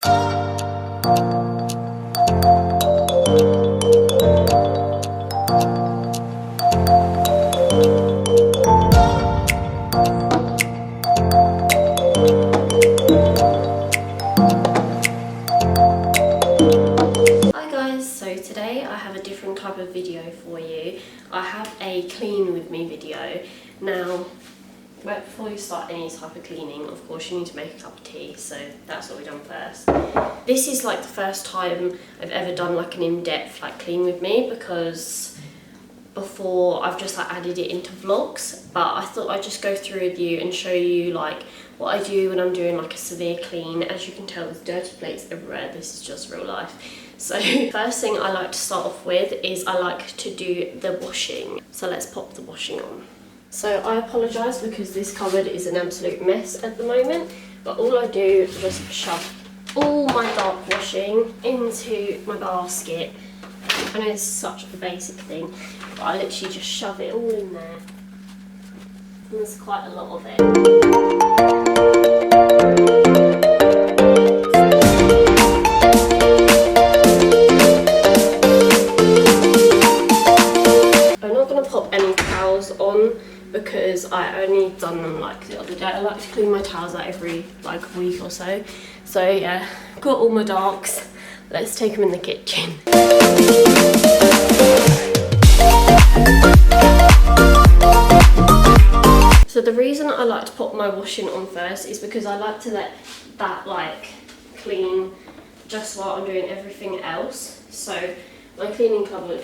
Type of video for you. I have a clean with me video. Now, before you start any type of cleaning, of course you need to make a cup of tea, so that's what we've done first. This is like the first time I've ever done like an in-depth like clean with me, because before I've just like added it into vlogs, but I thought I'd just go through with you and show you like what I do when I'm doing like a severe clean. As you can tell, there's dirty plates everywhere. This is just real life. So first thing I like to start off with is I like to do the washing. So let's pop the washing on. So I apologise because this cupboard is an absolute mess at the moment, but all I do is just shove all my dark washing into my basket. I know it's such a basic thing, but I literally just shove it all in there. And there's quite a lot of it. Because I only done them like the other day. I like to clean my towels out every like week or so. So yeah, got all my darks. Let's take them in the kitchen. So the reason I like to put my washing on first is because I like to let that like clean just while I'm doing everything else. So my cleaning cupboard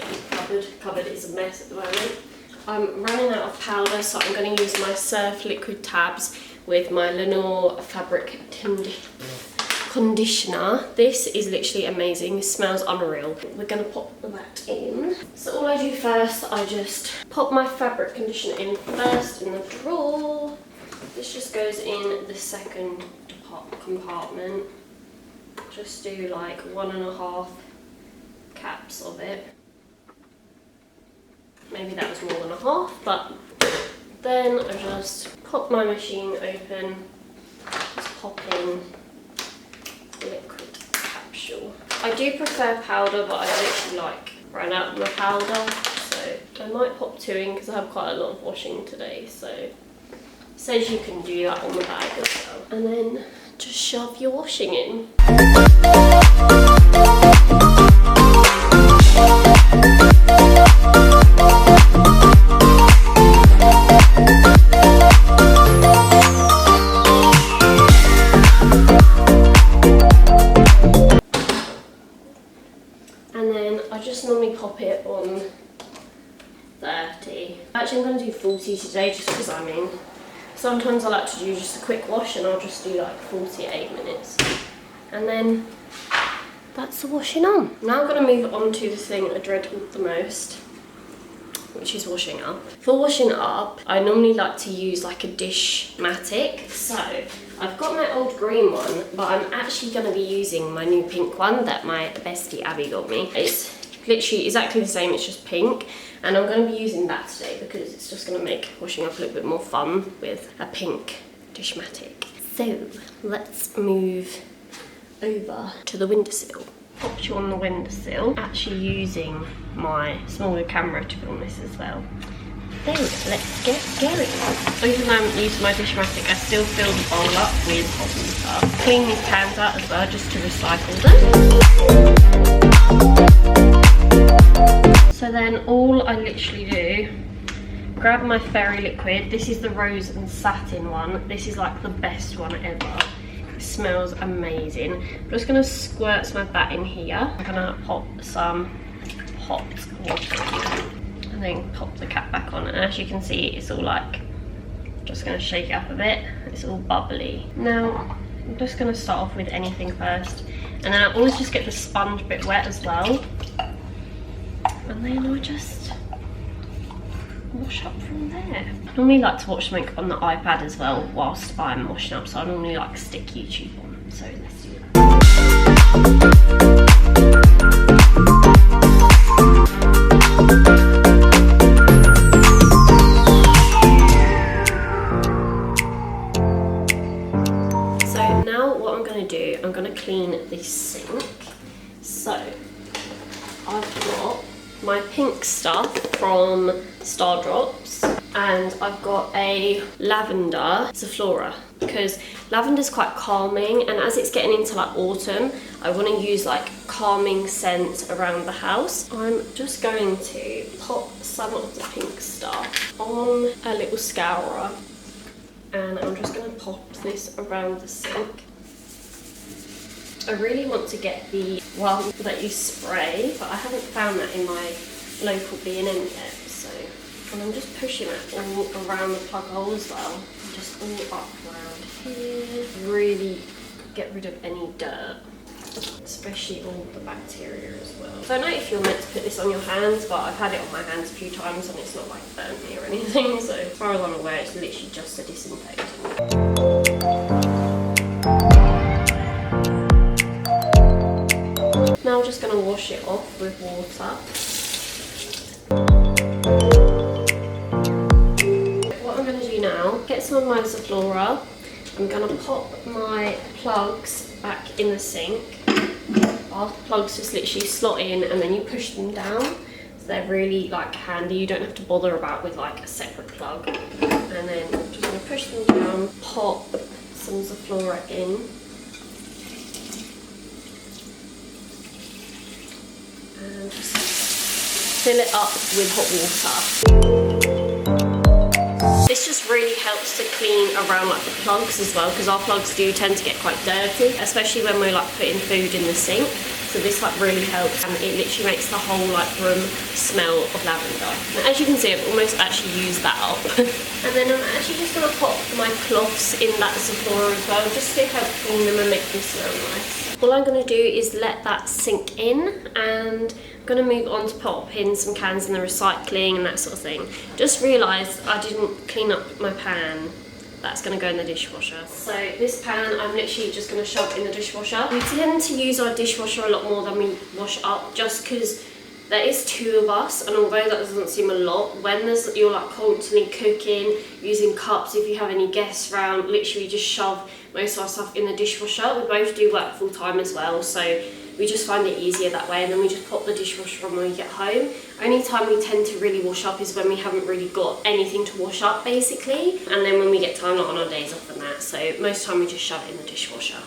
is a mess at the moment. I'm running out of powder, so I'm going to use my Surf liquid tabs with my Lenore fabric conditioner. This is literally amazing. It smells unreal. We're going to pop that in. So all I do first, I just pop my fabric conditioner in first in the drawer. This just goes in the second compartment. Just do like 1.5 caps of it. Maybe that was more than a half, but then I just pop my machine open, just pop in liquid capsule. I do prefer powder, but I literally like ran out of my powder, so I might pop 2 in because I have quite a lot of washing today, so it says you can do that on the bag as well. And then just shove your washing in. Normally pop it on 30. Actually, I'm going to do 40 today just because sometimes I like to do just a quick wash and I'll just do like 48 minutes. And then that's the washing on. Now I'm going to move on to the thing I dread the most, which is washing up. For washing up, I normally like to use like a Dishmatic. So I've got my old green one, but I'm actually going to be using my new pink one that my bestie Abby got me. It's literally exactly the same, it's just pink, and I'm going to be using that today because it's just going to make washing up a little bit more fun with a pink Dishmatic. So let's move over to the windowsill. Popped you on the windowsill, actually using my smaller camera to film this as well. So let's get going. Even though I haven't used my Dishmatic, I still fill the bowl up with hot water. Clean these pans out as well just to recycle them. So then all I literally do, grab my fairy liquid. This is the rose and satin one. This is like the best one ever. It smells amazing. I'm just going to squirt some of that in here. I'm going to pop some hot water and then pop the cap back on. And as you can see, it's all like, just going to shake it up a bit. It's all bubbly. Now, I'm just going to start off with anything first. And then I always just get the sponge bit wet as well. And then I just wash up from there. I normally like to watch something on the iPad as well whilst I'm washing up, so I normally like stick YouTube on. So let's do that. So now what I'm going to do, I'm going to clean this sink. So I've got my pink stuff from Star Drops, and I've got a lavender Zaflora, because lavender's quite calming, and as it's getting into like autumn, I want to use like calming scents around the house. I'm just going to pop some of the pink stuff on a little scourer, and I'm just going to pop this around the sink. I really want to get the one that you spray, but I haven't found that in my local B&M yet, so. And I'm just pushing it all around the plug hole as well. Just all up around here. Really get rid of any dirt, especially all the bacteria as well. I don't know if you're meant to put this on your hands, but I've had it on my hands a few times and it's not like burnt me or anything. So as far as I'm aware, it's literally just a disinfectant. Now I'm just going to wash it off with water. What I'm going to do now, get some of my Zaflora. I'm going to pop my plugs back in the sink. Our plugs just literally slot in and then you push them down. So they're really like handy. You don't have to bother about with like a separate plug. And then I'm just going to push them down, pop some Zaflora in. And just fill it up with hot water. This just really helps to clean around like the plugs as well, because our plugs do tend to get quite dirty, especially when we're like putting food in the sink. So this like really helps, and it literally makes the whole like room smell of lavender. And as you can see, I've almost actually used that up. And then I'm actually just going to pop my cloths in that Zaflora as well, just to help clean them and make them smell nice. All I'm going to do is let that sink in, and I'm going to move on to pop in some cans in the recycling and that sort of thing. Just realised I didn't clean up my pan. That's going to go in the dishwasher. So this pan I'm literally just going to shove in the dishwasher. We tend to use our dishwasher a lot more than we wash up, just because there is two of us, and although that doesn't seem a lot, when you're like constantly cooking, using cups, if you have any guests around, literally just shove most of our stuff in the dishwasher. We both do work full time as well, so we just find it easier that way, and then we just pop the dishwasher on when we get home. Only time we tend to really wash up is when we haven't really got anything to wash up basically, and then when we get time like on our days off and that, so most of the time we just shove it in the dishwasher.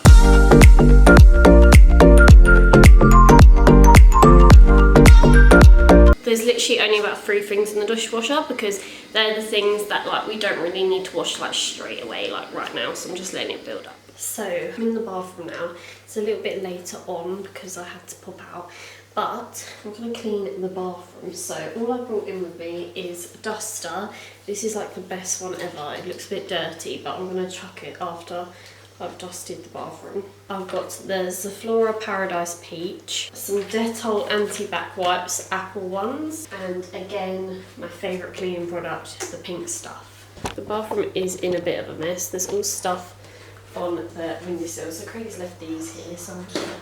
There's literally only about 3 things in the dishwasher, because they're the things that like we don't really need to wash like straight away like right now, so I'm just letting it build up. So I'm in the bathroom now. It's a little bit later on because I had to pop out, but I'm going to clean the bathroom. So all I brought in with me is a duster. This is like the best one ever. It looks a bit dirty, but I'm going to chuck it after I've dusted the bathroom. I've got the Zaflora Paradise Peach, some Dettol anti-bac wipes, apple ones, and again, my favourite cleaning product, the pink stuff. The bathroom is in a bit of a mess. There's all stuff on the windowsill, so Craig's left these here, so I'm just going to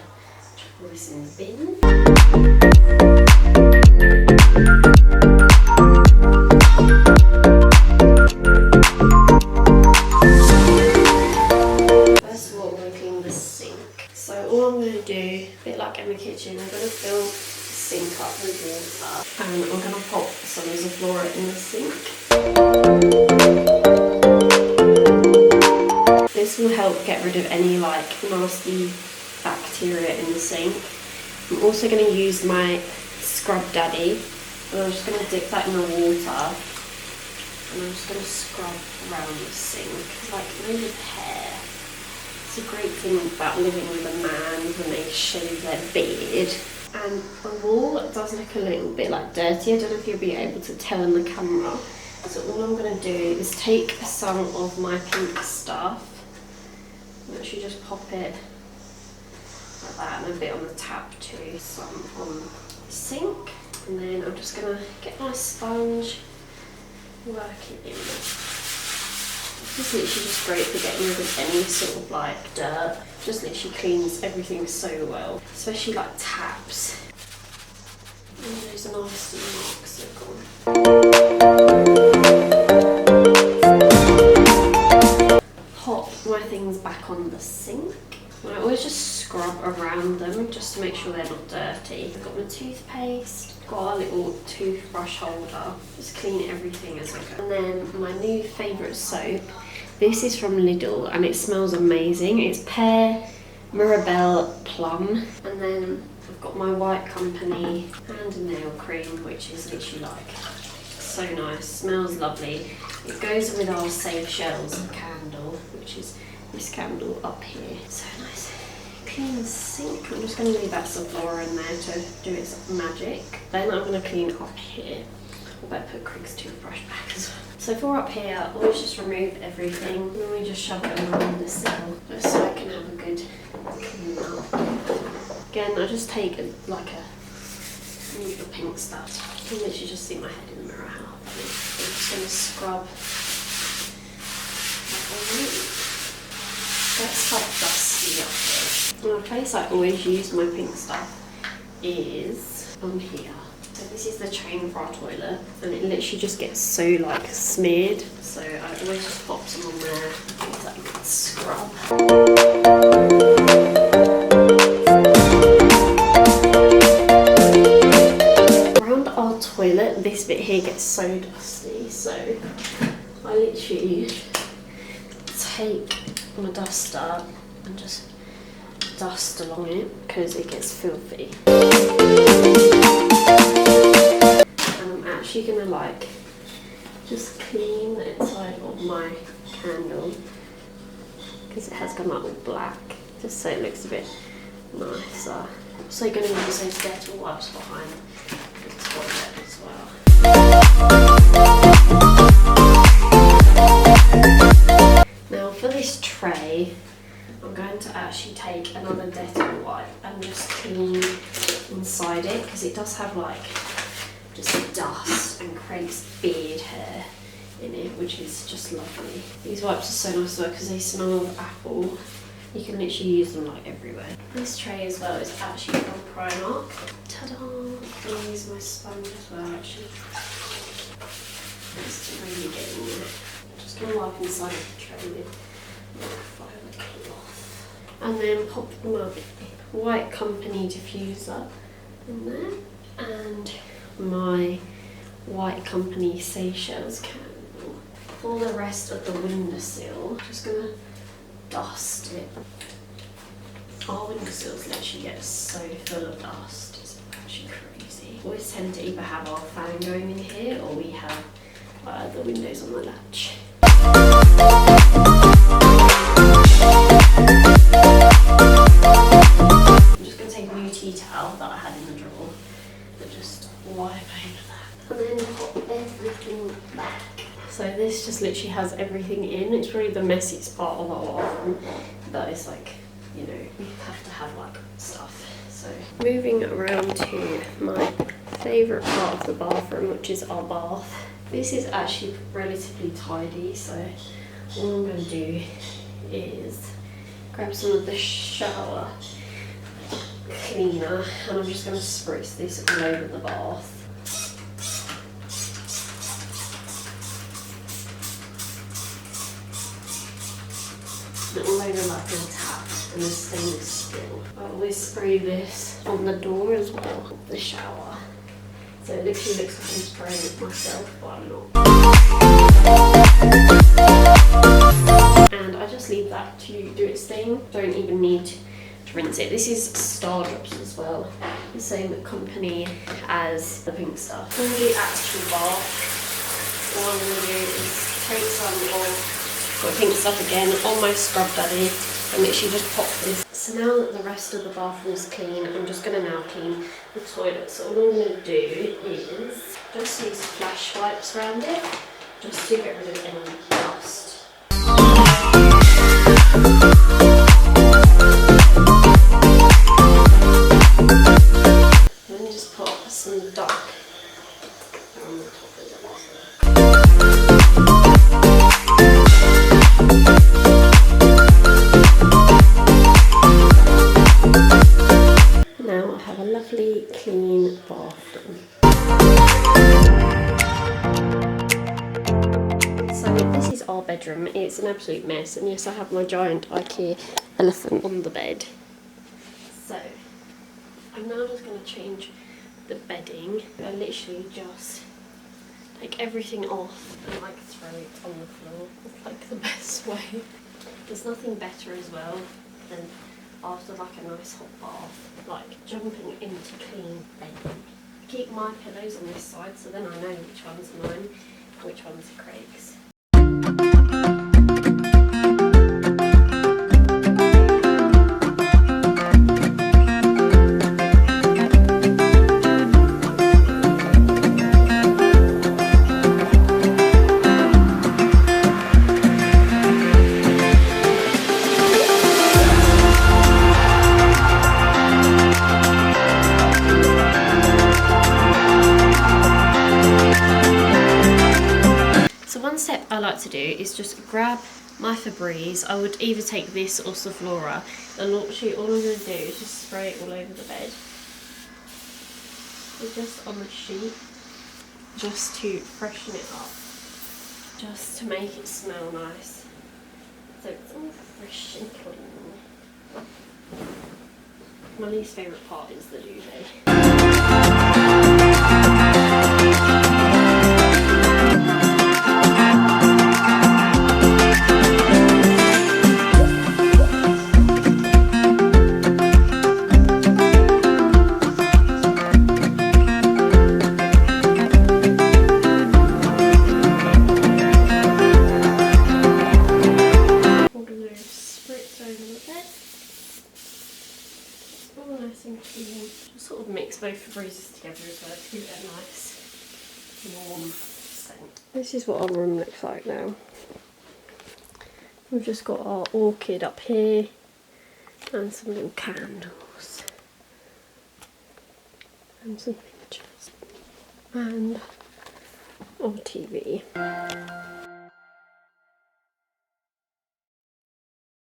chuck all this in the bin. In the kitchen, I'm going to fill the sink up with water, and I'm going to pop some Zaflora in the sink. This will help get rid of any like nasty bacteria in the sink. I'm also going to use my Scrub Daddy, and I'm just going to dip that in the water, and I'm just going to scrub around the sink, like loads of hair. It's a great thing about living with a man when they shave their beard. And the wall does look a little bit like dirty. I don't know if you'll be able to tell in the camera. So all I'm going to do is take some of my pink stuff and actually just pop it like that, and a bit on the tap too, some on the sink. And then I'm just going to get my sponge, work it in. This is literally just great for getting rid of any sort of like dirt. Just literally cleans everything so well, especially like taps. And those nasty marks are gone. Pop my things back on the sink. I always just scrub around them just to make sure they're not dirty. I've got my toothpaste, got a little toothbrush holder, just clean everything as I go. And then my new favourite soap, this is from Lidl and it smells amazing. It's pear, Mirabelle, plum. And then I've got my White Company hand and nail cream, which is literally like so nice, smells lovely. It goes with our Seychelles candle, which is this candle up here. So nice. Clean the sink. I'm just going to leave that sunflower in there to do its magic. Then I'm going to clean up here. I better put Crick's toothbrush back as well. So for up here, I always just remove everything and then we just shove it around the sill just so I can have a good clean up. Again, I just take use the pink stuff. I can literally just see my head in the mirror how I'm just going to scrub. That's quite dusty up here. And the place I always use my pink stuff is on here. So this is the train for our toilet and it literally just gets so like smeared. So I always just pop some on there, give that a good scrub. Around our toilet, this bit here gets so dusty, so I literally take my duster and just dust along it because it gets filthy. And I'm actually gonna just clean the inside of my candle because it has come out all black, just so it looks a bit nicer. I'm also gonna use those Dettol wipes behind the toilet as well. Now for this tray, I'm going to actually take another Dettol wipe and just clean inside it because it does have just dust and Craig's beard hair in it, which is just lovely. These wipes are so nice as well because they smell of apple. You can literally use them everywhere. This tray as well is actually from Primark. Ta-da! I'm going to use my sponge as well actually. Just to really get in there. Just going to wipe inside of the tray with fibre cloth. And then pop my White Company diffuser in there. And my White Company Seychelles candle. For the rest of the windowsill, I'm just going to dust it. Our windowsills literally get so full of dust, it's actually crazy. We always tend to either have our fan going in here or we have the windows on the latch. I'm just going to take a new tea towel that I had in the drawer and just wipe over that. And then pop everything back. So this just literally has everything in. It's probably the messiest part of our bathroom, but it's you have to have stuff. So moving around to my favourite part of the bathroom, which is our bath. This is actually relatively tidy, so all I'm going to do is grab some of the shower cleaner and I'm just going to spritz this all over the bath. All over the tap and the stainless steel. I always spray this on the door as well, the shower. So it literally looks like I'm spraying it myself, but I'm not. And I just leave that to do its thing. Don't even need to rinse it. This is Star Drops as well. The same company as the pink stuff. For the actual bath, all I'm going to do is take some of the pink stuff again on my scrub daddy and literally just pop this. So now that the rest of the bathroom's clean, I'm just going to now clean the toilet. So all I'm going to do is just use flash wipes around it, just to get rid of any dust. And then just put some duck on the top of it. Now I have a lovely clean bathroom. So this is our bedroom. It It's an absolute mess, and yes, I have my giant IKEA elephant on the bed. So I'm now just going to change the bedding. I literally just take everything off and like throw it on the floor. It's like the best way. There's nothing better as well than after like a nice hot bath, like jumping into clean bedding. Keep my pillows on this side so then I know which ones are mine and which ones are Craig's. Step I like to do is just grab my Febreze. I would either take this or Sephora, and literally all I'm going to do is just spray it all over the bed. So just on the sheet, just to freshen it up, just to make it smell nice. So it's all fresh and clean. My least favourite part is the duvet. Just sort of mix both Febrezes together as well to give it a nice warm scent. This is what our room looks like now. We've just got our orchid up here and some little candles and some pictures and our TV.